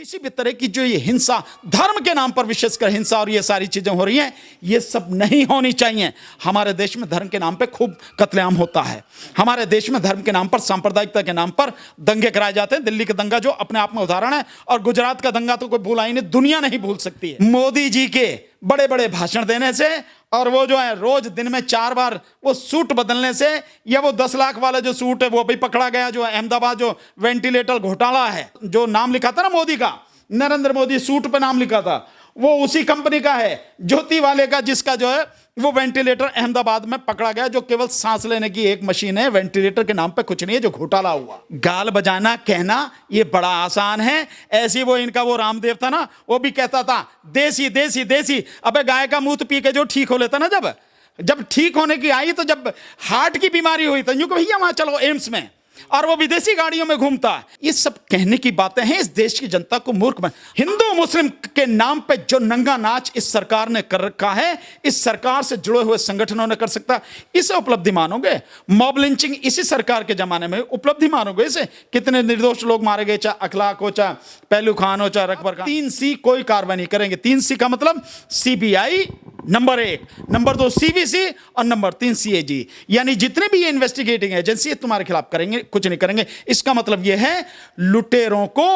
किसी भी तरह की जो ये हिंसा धर्म के नाम पर विशेषकर हिंसा और ये सारी चीजें हो रही हैं, ये सब नहीं होनी चाहिए। हमारे देश में धर्म के नाम पे खूब कत्लेआम होता है। हमारे देश में धर्म के नाम पर, सांप्रदायिकता के नाम पर दंगे कराए जाते हैं। दिल्ली का दंगा जो अपने आप में उदाहरण है, और गुजरात का दंगा तो कोई भूला ही नहीं, दुनिया नहीं भूल सकती है। मोदी जी के बड़े बड़े भाषण देने से और वो जो है रोज दिन में 4 बार वो सूट बदलने से, या वो 10 लाख वाला जो सूट है वो भी पकड़ा गया, जो अहमदाबाद जो वेंटिलेटर घोटाला है, जो नाम लिखा था ना मोदी का, नरेंद्र मोदी सूट पे नाम लिखा था, वो उसी कंपनी का है, ज्योति वाले का, जिसका जो है वो वेंटिलेटर अहमदाबाद में पकड़ा गया, जो केवल सांस लेने की एक मशीन है, वेंटिलेटर के नाम पे कुछ नहीं है, जो घोटाला हुआ। गाल बजाना कहना ये बड़ा आसान है। ऐसी वो इनका वो रामदेव था ना, वो भी कहता था देसी देसी देसी। अबे गाय का मूत्र पी के जो ठीक हो लेता ना, जब ठीक होने की आई, तो जब हार्ट की बीमारी हुई तो यूं कि भैया वहां चलो एम्स में, और वो विदेशी गाड़ियों में घूमता है। ये सब कहने की बातें हैं। इस देश की जनता को मूर्ख बना, हिंदू मुस्लिम के नाम पे जो नंगा नाच इस सरकार ने कर रखा है, इस सरकार से जुड़े हुए संगठनों ने कर सकता, इसे उपलब्धि मानोगे? मॉब लिंचिंग इसी सरकार के जमाने में उपलब्धि मानोगे इसे? कितने निर्दोष लोग मारे गए, चाहे अखलाक हो, चाहे पहलू खान हो, चाहे अकबर खान। 3C कोई कार्रवाई नहीं करेंगे। 3C का मतलब CBI नंबर 1, नंबर 2 CVC और नंबर 3 CAG, यानी जितने भी ये इन्वेस्टिगेटिंग एजेंसी है तुम्हारे खिलाफ करेंगे, कुछ नहीं करेंगे। इसका मतलब यह है लुटेरों को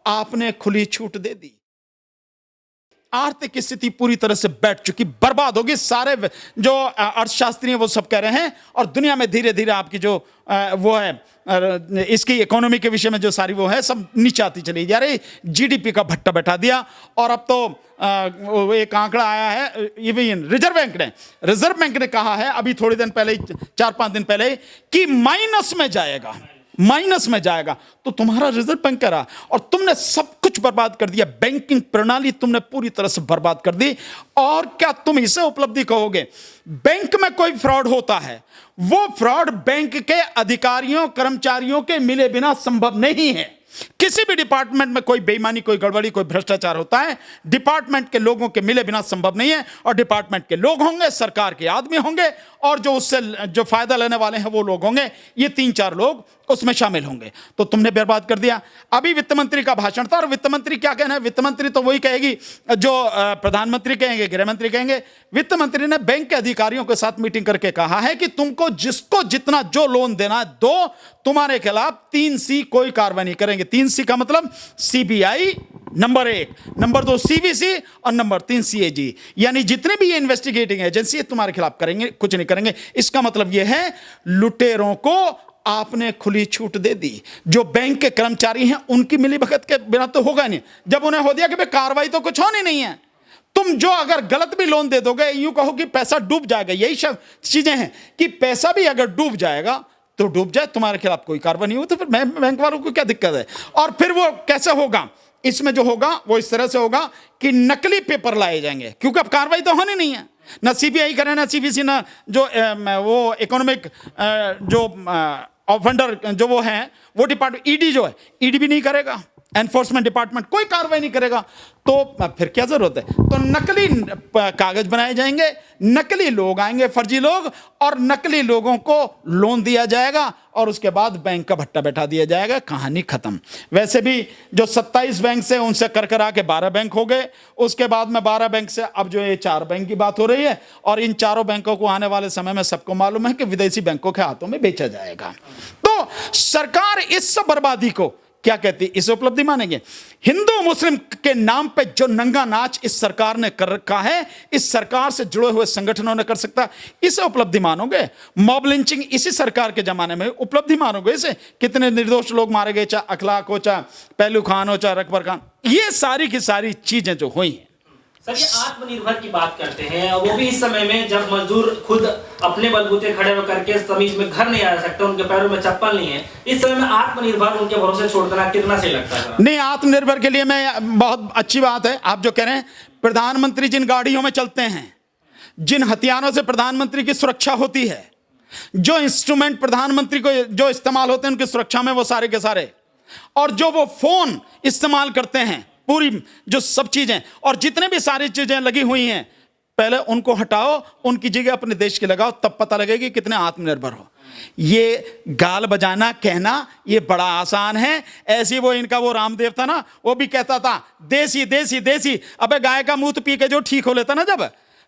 आपने खुली छूट दे दी। आर्थिक स्थिति पूरी तरह से बैठ चुकी, बर्बाद होगी। सारे जो अर्थशास्त्री हैं वो सब कह रहे हैं, और दुनिया में धीरे धीरे आपकी जो वो है इसकी इकोनॉमी के विषय में जो सारी वो है सब नीचे आती चली जा रही। GDP का भट्टा बैठा दिया, और अब तो एक आंकड़ा आया है, रिजर्व बैंक ने कहा है अभी थोड़ी दिन पहले, 4-5 दिन पहले, कि माइनस में जाएगा। तो तुम्हारा रिजर्व बैंक कह रहा, और तुमने सब कुछ बर्बाद कर दिया। बैंकिंग प्रणाली तुमने पूरी तरह से बर्बाद कर दी। और क्या तुम इसे उपलब्धि कहोगे? बैंक में कोई फ्रॉड होता है, वो फ्रॉड बैंक के अधिकारियों कर्मचारियों के मिले बिना संभव नहीं है। किसी भी डिपार्टमेंट में कोई बेईमानी, कोई गड़बड़ी, कोई भ्रष्टाचार होता है, डिपार्टमेंट के लोगों के मिले बिना संभव नहीं है। और डिपार्टमेंट के लोग होंगे, सरकार के आदमी होंगे, और जो उससे जो फायदा लेने वाले हैं वो लोग होंगे। ये 3-4 लोग उसमें शामिल होंगे। तो तुमने बर्बाद कर दिया। अभी वित्त मंत्री का भाषण था, और वित्त मंत्री क्या कहना है? वित्त मंत्री तो वही कहेगी जो प्रधानमंत्री कहेंगे, गृह मंत्री कहेंगे। वित्त मंत्री ने बैंक के अधिकारियों के साथ मीटिंग करके कहा है कि तुमको जिसको जितना जो लोन देना है दो, तुम्हारे खिलाफ 3C कोई कार्रवाई नहीं करेंगे। 3C का मतलब CBI नंबर 1, नंबर 2 CVC और नंबर 3 CAG, यानी जितने भी ये इन्वेस्टिगेटिंग एजेंसी है तुम्हारे खिलाफ करेंगे, कुछ नहीं करेंगे। इसका मतलब यह है लुटेरों को आपने खुली छूट दे दी। जो बैंक के कर्मचारी हैं उनकी मिलीभगत के बिना तो होगा नहीं। जब उन्हें हो दिया कि भाई कार्रवाई तो कुछ होनी नहीं है, तुम जो अगर गलत भी लोन दे दोगे, यूं कहो कि पैसा डूब जाएगा। यही सब चीजें हैं कि पैसा भी अगर डूब जाएगा तो डूब जाए, तुम्हारे खिलाफ कोई कार्रवाई नहीं हो, तो फिर बैंक वालों को क्या दिक्कत है? और फिर वो कैसे होगा? इसमें जो होगा वो इस तरह से होगा कि नकली पेपर लाए जाएंगे, क्योंकि अब कार्रवाई तो होनी नहीं है। ना CBI करे, ना CVC, ना जो वो इकोनॉमिक जो ऑफेंडर जो वो है, वो डिपार्टमेंट ED जो है, ED भी नहीं करेगा, एनफोर्समेंट डिपार्टमेंट कोई कार्रवाई नहीं करेगा। तो फिर क्या जरूरत है? तो नकली कागज बनाए जाएंगे, नकली लोग आएंगे, फर्जी लोग, और नकली लोगों को लोन दिया जाएगा, और उसके बाद बैंक का भट्टा बैठा दिया जाएगा। कहानी खत्म। वैसे भी जो 27 बैंक से उनसे कर आके 12 बैंक हो गए। उसके बाद में 12 बैंक से अब जो ये 4 बैंक की बात हो रही है, और इन 4 बैंकों को आने वाले समय में सबको मालूम है कि विदेशी बैंकों के हाथों में बेचा जाएगा। तो सरकार इस सब बर्बादी को क्या कहती है? इसे उपलब्धि मानेंगे? हिंदू मुस्लिम के नाम पे जो नंगा नाच इस सरकार ने कर रखा है, इस सरकार से जुड़े हुए संगठनों ने कर सकता, इसे उपलब्धि मानोगे? मॉब लिंचिंग इसी सरकार के जमाने में उपलब्धि मानोगे इसे? कितने निर्दोष लोग मारे गए, चाहे अखलाक हो, चाहे पहलू खान हो, चाहे अकबर खान। ये सारी की सारी चीजें जो हुई हैं। सर, ये आत्मनिर्भर की बात करते हैं, और वो भी इस समय में जब मजदूर खुद अपने बलबूते खड़े होकर के तमीज में घर नहीं आ सकते, उनके पैरों में चप्पल नहीं है, इस समय में आत्मनिर्भर उनके भरोसे छोड़ देना कितना सही लगता है? नहीं, आत्मनिर्भर के लिए मैं बहुत अच्छी बात है आप जो कह रहे हैं। प्रधानमंत्री जिन गाड़ियों में चलते हैं, जिन हथियारों से प्रधानमंत्री की सुरक्षा होती है, जो इंस्ट्रूमेंट प्रधानमंत्री को जो इस्तेमाल होते हैं उनकी सुरक्षा में, वो सारे के सारे, और जो वो फोन इस्तेमाल करते हैं, पूरी जो सब चीजें और जितने भी सारी चीजें लगी हुई हैं, पहले उनको हटाओ, उनकी जगह अपने देश की लगाओ, तब पता लगेगी कितने आत्मनिर्भर हो। ये गाल बजाना कहना ये बड़ा आसान है। ऐसी वो इनका वो रामदेव था ना, वो भी कहता था देसी देसी देसी। अबे गाय का मूत्र पी के जो ठीक हो लेता ना,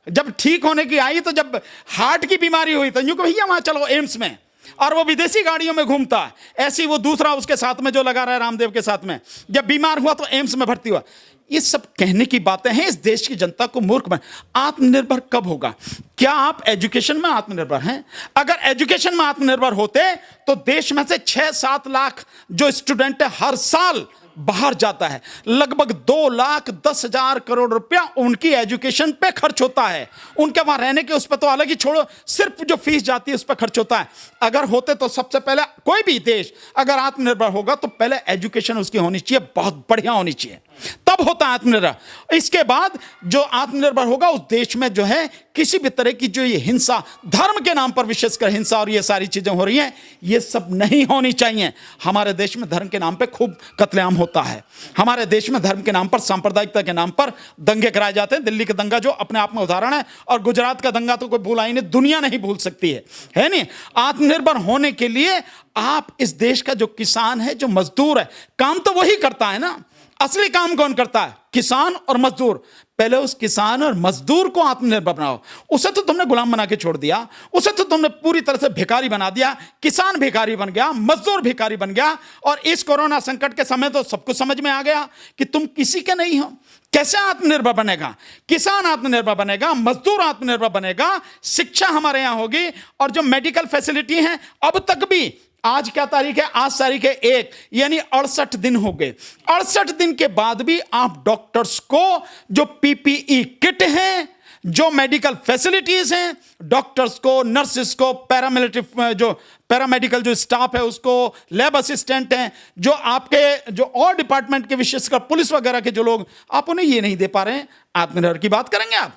जब ठीक होने की आई, तो जब हार्ट की बीमारी हुई तो यूं को भैया वहां चलो एम्स में, और वो विदेशी गाड़ियों में घूमता है। ऐसी वो दूसरा उसके साथ में जो लगा रहा है रामदेव के साथ में, जब बीमार हुआ तो एम्स में भर्ती हुआ। ये सब कहने की बातें हैं। इस देश की जनता को मूर्ख बना। आत्मनिर्भर कब होगा? क्या आप एजुकेशन में आत्मनिर्भर हैं? अगर एजुकेशन में आत्मनिर्भर होते तो देश में से 6-7 लाख जो स्टूडेंट है हर साल बाहर जाता है, लगभग 2,10,000 करोड़ रुपया उनकी एजुकेशन पे खर्च होता है। उनके वहां रहने के उस पर तो अलग ही छोड़ो, सिर्फ जो फीस जाती है उस पर खर्च होता है। अगर होते तो सबसे पहले कोई भी देश अगर आत्मनिर्भर होगा तो पहले एजुकेशन उसकी होनी चाहिए, बहुत बढ़िया होनी चाहिए, तब होता है आत्मनिर्भर। इसके बाद जो आत्मनिर्भर होगा उस देश में जो है किसी भी तरह की जो ये हिंसा, धर्म के नाम पर विशेषकर हिंसा और ये सारी चीजें हो रही हैं, ये सब नहीं होनी चाहिए। हमारे देश में धर्म के नाम पे खूब कत्लेआम होता है। हमारे देश में धर्म के नाम पर, सांप्रदायिकता के नाम पर दंगे कराए जाते हैं। दिल्ली का दंगा जो अपने आप में उदाहरण है, और गुजरात का दंगा तो कोई भूला ही नहीं, दुनिया नहीं भूल सकती है नहीं? आत्मनिर्भर होने के लिए आप इस देश का जो किसान है, जो मजदूर है, काम तो वही करता है ना। असली काम कौन करता है? किसान और मजदूर। पहले उस किसान और मजदूर को आत्मनिर्भर बनाओ। उसे तो तुमने गुलाम बना के छोड़ दिया, उसे तो तुमने पूरी तरह से भिखारी बना दिया। किसान भिखारी बन गया, मजदूर भिखारी बन गया, और इस कोरोना संकट के समय तो सब कुछ समझ में आ गया कि तुम किसी के नहीं हो। कैसे आत्मनिर्भर बनेगा? किसान आत्मनिर्भर बनेगा, मजदूर आत्मनिर्भर बनेगा, शिक्षा हमारे यहां होगी, और जो मेडिकल फैसिलिटी है, अब तक भी, आज क्या तारीख है? आज तारीख है 1, यानी 68 दिन हो गए। 68 दिन के बाद भी आप डॉक्टर्स को जो पीपीई किट है, जो मेडिकल फैसिलिटीज हैं, डॉक्टर्स को, नर्सेस को, पैरामेडिकल जो स्टाफ है उसको, लैब असिस्टेंट हैं, जो आपके जो और डिपार्टमेंट के विशेषकर पुलिस वगैरह के जो लोग, आप उन्हें ये नहीं दे पा रहे हैं। आत्मनिर्भर की बात करेंगे आप?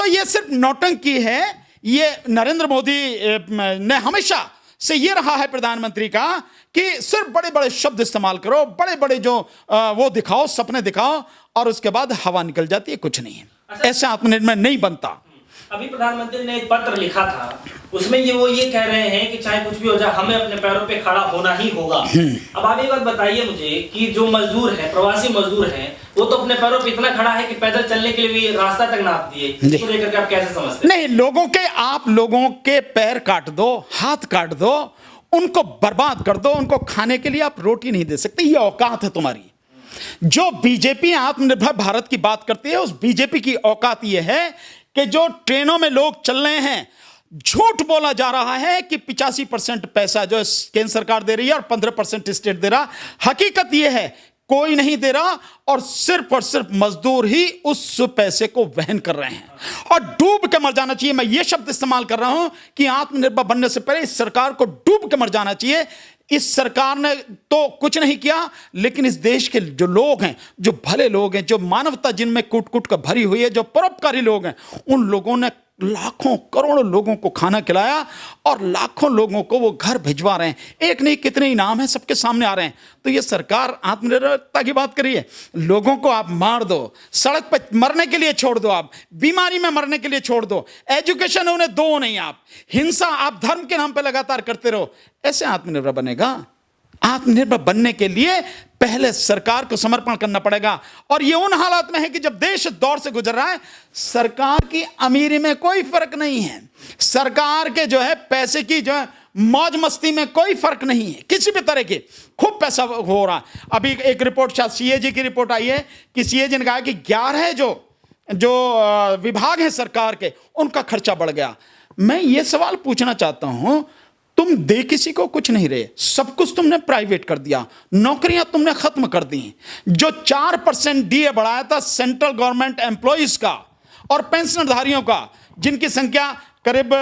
ये सिर्फ नौटंकी है। ये नरेंद्र मोदी ने हमेशा से ये रहा है प्रधानमंत्री का कि सिर्फ बड़े बड़े शब्द इस्तेमाल करो, बड़े बड़े जो वो दिखाओ, सपने दिखाओ, और उसके बाद हवा निकल जाती है, कुछ नहीं है। ऐसे आत्मनिर्भर नहीं बनता। अभी प्रधानमंत्री ने एक पत्र लिखा था, उसमें वो ये कह रहे हैं कि चाहे कुछ भी हो जाए, हमें अपने पैरों पे खड़ा होना ही होगा। अब आप एक बात बताइए मुझे कि जो मजदूर है, प्रवासी मजदूर हैं, वो तो अपने पैरों पे इतना खड़ा है कि पैदल चलने के लिए भी रास्ता तक नाप दिए। इसको लेकर के आप कैसे समझते हैं? नहीं, आप लोगों के पैर काट दो, हाथ काट दो, उनको बर्बाद कर दो, उनको खाने के लिए आप रोटी नहीं दे सकते। ये औकात है तुम्हारी। जो बीजेपी आत्मनिर्भर भारत की बात करती है, उस बीजेपी की औकात ये है कि जो ट्रेनों में लोग चल रहे हैं, झूठ बोला जा रहा है कि 85% पैसा जो केंद्र सरकार दे रही है और 15% स्टेट दे रहा। हकीकत यह है कोई नहीं दे रहा, और सिर्फ मजदूर ही उस पैसे को वहन कर रहे हैं, और डूब के मर जाना चाहिए। मैं ये शब्द इस्तेमाल कर रहा हूं कि आत्मनिर्भर बनने से पहले इस सरकार को डूब के मर जाना चाहिए। इस सरकार ने तो कुछ नहीं किया, लेकिन इस देश के जो लोग हैं, जो भले लोग हैं, जो मानवता जिनमें कूट कूट कर भरी हुई है, जो परोपकारी लोग हैं, उन लोगों ने लाखों करोड़ों लोगों को खाना खिलाया, और लाखों लोगों को वो घर भिजवा रहे हैं। एक नहीं कितने इनाम हैं, सबके सामने आ रहे हैं। तो ये सरकार आत्मनिर्भरता की बात करिए। लोगों को आप मार दो, सड़क पर मरने के लिए छोड़ दो, आप बीमारी में मरने के लिए छोड़ दो, एजुकेशन उन्हें दो नहीं, आप हिंसा, आप धर्म के नाम पे लगातार करते रहो। ऐसे आत्मनिर्भर बनेगा? आत्मनिर्भर बनने के लिए पहले सरकार को समर्पण करना पड़ेगा, और ये उन हालात में है कि जब देश दौर से गुजर रहा है, सरकार की अमीरी में कोई फर्क नहीं है, सरकार के जो है पैसे की जो है मौज मस्ती में कोई फर्क नहीं है, किसी भी तरह के खूब पैसा हो रहा। अभी एक रिपोर्ट शायद सीएजी की रिपोर्ट आई है कि सीएजी ने कहा कि 11 जो विभाग हैं सरकार के, उनका खर्चा बढ़ गया। मैं ये सवाल पूछना चाहता हूं, तुम दे किसी को कुछ नहीं रहे, सब कुछ तुमने प्राइवेट कर दिया, नौकरियां तुमने खत्म कर दी। जो 4% डीए बढ़ाया था सेंट्रल गवर्नमेंट एम्प्लॉइज का और पेंशनधारियों का, जिनकी संख्या करीब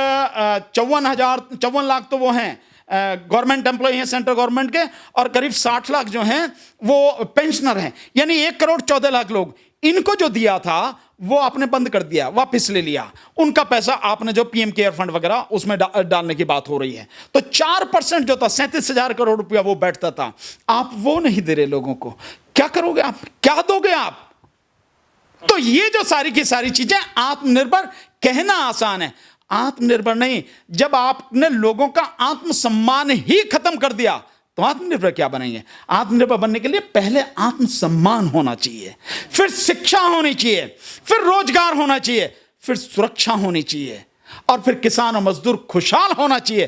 54 लाख तो वो हैं गवर्नमेंट एम्प्लॉय हैं सेंट्रल गवर्नमेंट के, और करीब 60 लाख जो हैं वो पेंशनर हैं, यानी 1,14,00,000 लोग। इनको जो दिया था वो आपने बंद कर दिया, वापस ले लिया। उनका पैसा आपने जो पीएम केयर फंड वगैरह उसमें डालने की बात हो रही है। तो 4% जो था 37,000 करोड़ रुपया वो बैठता था, आप वो नहीं दे रहे लोगों को। क्या करोगे आप? क्या दोगे आप? तो ये जो सारी की सारी चीजें, आत्मनिर्भर कहना आसान है, आत्मनिर्भर नहीं, जब आपने लोगों का आत्मसम्मान ही खत्म कर दिया तो आत्मनिर्भर क्या बनेंगे? आत्मनिर्भर बनने के लिए पहले आत्मसम्मान होना चाहिए, फिर शिक्षा होनी चाहिए, फिर रोजगार होना चाहिए, फिर सुरक्षा होनी चाहिए, और फिर किसान और मजदूर खुशहाल होना चाहिए,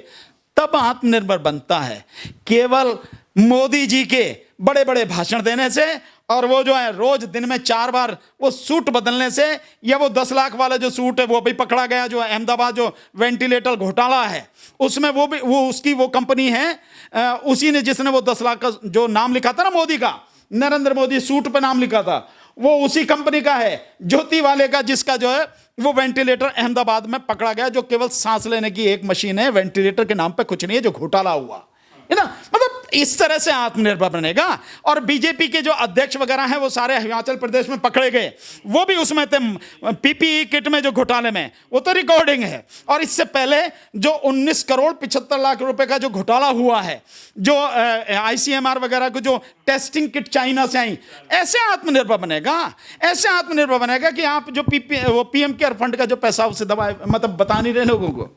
तब आत्मनिर्भर बनता है। केवल मोदी जी के बड़े बड़े भाषण देने से और वो जो है रोज दिन में 4 बार वो सूट बदलने से, या वो 10 लाख वाला जो सूट है वो भी पकड़ा गया, जो अहमदाबाद जो वेंटिलेटर घोटाला है उसमें वो भी वो उसकी वो कंपनी है, उसी ने जिसने वो 10 लाख का जो नाम लिखा था ना मोदी का, नरेंद्र मोदी सूट पे नाम लिखा था, वो उसी कंपनी का है, ज्योति वाले का, जिसका जो है वो वेंटिलेटर अहमदाबाद में पकड़ा गया, जो केवल सांस लेने की एक मशीन है, वेंटिलेटर के नाम पे कुछ नहीं है, जो घोटाला हुआ है ना। मतलब इस तरह से आत्मनिर्भर बनेगा। और बीजेपी के जो अध्यक्ष वगैरह हैं वो सारे हिमाचल प्रदेश में पकड़े गए, वो भी उसमें थे, पीपीई किट में जो घोटाले में, वो तो रिकॉर्डिंग है। और इससे पहले जो 19 करोड़ 75 लाख रुपए का जो घोटाला हुआ है, जो आईसीएमआर वगैरह को जो टेस्टिंग किट चाइना से आई, ऐसे आत्मनिर्भर बनेगा, ऐसे आत्मनिर्भर बनेगा कि आप जो पीएम केयर फंड का जो पैसा उसे दबाए, मतलब बता नहीं रहे लोगों को।